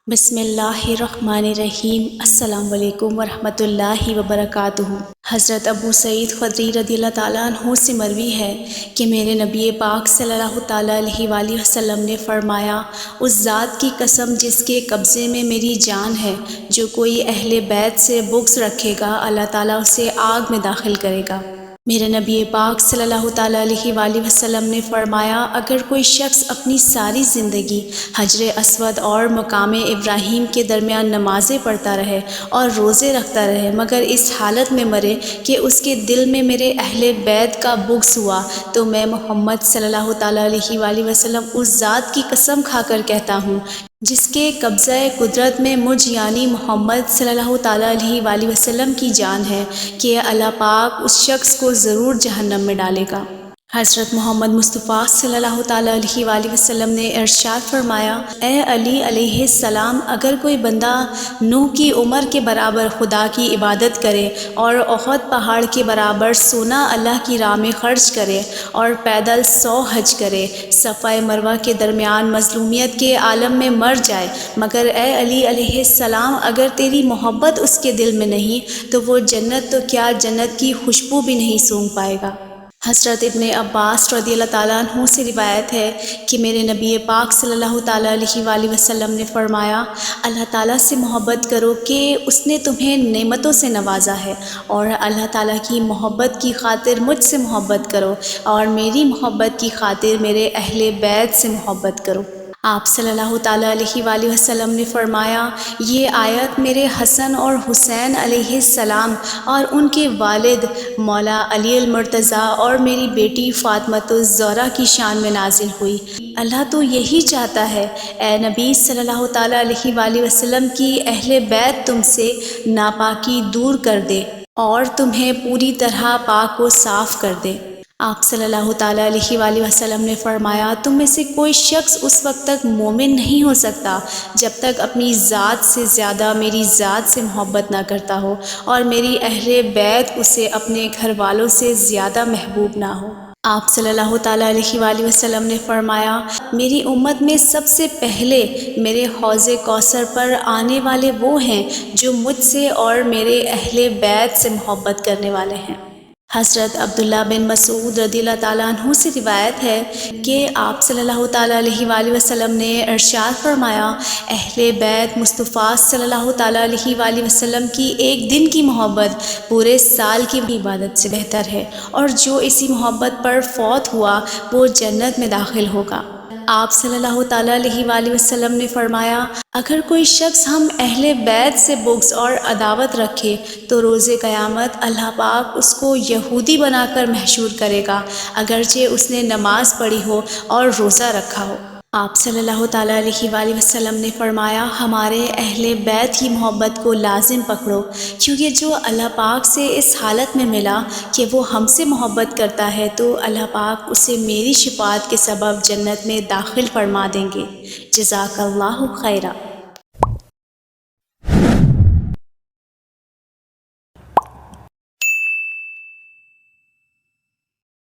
بسم اللہ الرحمن الرحیم۔ السلام علیکم ورحمۃ اللہ وبرکاتہ۔ حضرت ابو سعید خدری رضی اللہ تعالیٰ عنہ سے مروی ہے کہ میرے نبی پاک صلی اللہ تعالیٰ علیہ وآلہ وسلم نے فرمایا، اس ذات کی قسم جس کے قبضے میں میری جان ہے، جو کوئی اہل بیت سے بغض رکھے گا اللہ تعالیٰ اسے آگ میں داخل کرے گا۔ میرے نبی پاک صلی اللہ تعالیٰ علیہ وآلہ وسلم نے فرمایا، اگر کوئی شخص اپنی ساری زندگی حجر اسود اور مقام ابراہیم کے درمیان نمازیں پڑھتا رہے اور روزے رکھتا رہے مگر اس حالت میں مرے کہ اس کے دل میں میرے اہل بیت کا بغض ہوا، تو میں محمد صلی اللہ تعالیٰ علیہ وآلہ وسلم اس ذات کی قسم کھا کر کہتا ہوں جس کے قبضہ قدرت میں مجھ یعنی محمد صلی اللہ تعالیٰ علیہ وآلہ وسلم کی جان ہے، کہ اللہ پاک اس شخص کو ضرور جہنم میں ڈالے گا۔ حضرت محمد مصطفیٰ صلی اللہ تعالیٰ علیہ وآلہ وسلم نے ارشاد فرمایا، اے علی علیہ السلام، اگر کوئی بندہ نوح کی عمر کے برابر خدا کی عبادت کرے اور احد پہاڑ کے برابر سونا اللہ کی راہ میں خرچ کرے اور پیدل 100 حج کرے، صفا مروہ کے درمیان مظلومیت کے عالم میں مر جائے، مگر اے علی علیہ السلام اگر تیری محبت اس کے دل میں نہیں تو وہ جنت تو کیا جنت کی خوشبو بھی نہیں سونگھ پائے گا۔ حضرت ابن عباس رضی اللہ تعالیٰ عنہ سے روایت ہے کہ میرے نبی پاک صلی اللہ تعالیٰ علیہ وآلہ وسلم نے فرمایا، اللہ تعالیٰ سے محبت کرو کہ اس نے تمہیں نعمتوں سے نوازا ہے، اور اللہ تعالیٰ کی محبت کی خاطر مجھ سے محبت کرو، اور میری محبت کی خاطر میرے اہل بیت سے محبت کرو۔ آپ صلی اللہ تعالیٰ علیہ وآلہ وسلم نے فرمایا، یہ آیت میرے حسن اور حسین علیہ السلام اور ان کے والد مولا علی المرتضیٰ اور میری بیٹی فاطمۃ الزہرا کی شان میں نازل ہوئی۔ اللہ تو یہی چاہتا ہے اے نبی صلی اللہ تعالیٰ علیہ وآلہ وسلم کی اہل بیت تم سے ناپاکی دور کر دے اور تمہیں پوری طرح پاک و صاف کر دے۔ آپ صلی اللہ تعالیٰ علیہ وآلہ وسلم نے فرمایا، تم میں سے کوئی شخص اس وقت تک مومن نہیں ہو سکتا جب تک اپنی ذات سے زیادہ میری ذات سے محبت نہ کرتا ہو اور میری اہل بیت اسے اپنے گھر والوں سے زیادہ محبوب نہ ہو۔ آپ صلی اللہ تعالیٰ علیہ وآلہ وسلم نے فرمایا، میری امت میں سب سے پہلے میرے حوض کوثر پر آنے والے وہ ہیں جو مجھ سے اور میرے اہل بیت سے محبت کرنے والے ہیں۔ حضرت عبداللہ بن مسعود رضی اللہ تعالیٰ عنہ سے روایت ہے کہ آپ صلی اللہ تعالیٰ علیہ وآلہ وسلم نے ارشاد فرمایا، اہل بیت مصطفیٰ صلی اللہ تعالیٰ علیہ وآلہ وسلم کی ایک دن کی محبت پورے سال کی عبادت سے بہتر ہے، اور جو اسی محبت پر فوت ہوا وہ جنت میں داخل ہوگا۔ آپ صلی اللہ تعالیٰ علیہ وآلہ وسلم نے فرمایا، اگر کوئی شخص ہم اہل بیت سے بغض اور عداوت رکھے تو روز قیامت اللہ پاک اس کو یہودی بنا کر محشور کرے گا، اگرچہ اس نے نماز پڑھی ہو اور روزہ رکھا ہو۔ آپ صلی اللہ تعالیٰ علیہ وآلہ وسلم نے فرمایا، ہمارے اہل بیت کی محبت کو لازم پکڑو، کیونکہ جو اللہ پاک سے اس حالت میں ملا کہ وہ ہم سے محبت کرتا ہے تو اللہ پاک اسے میری شفاعت کے سبب جنت میں داخل فرما دیں گے۔ جزاک اللہ خیرہ۔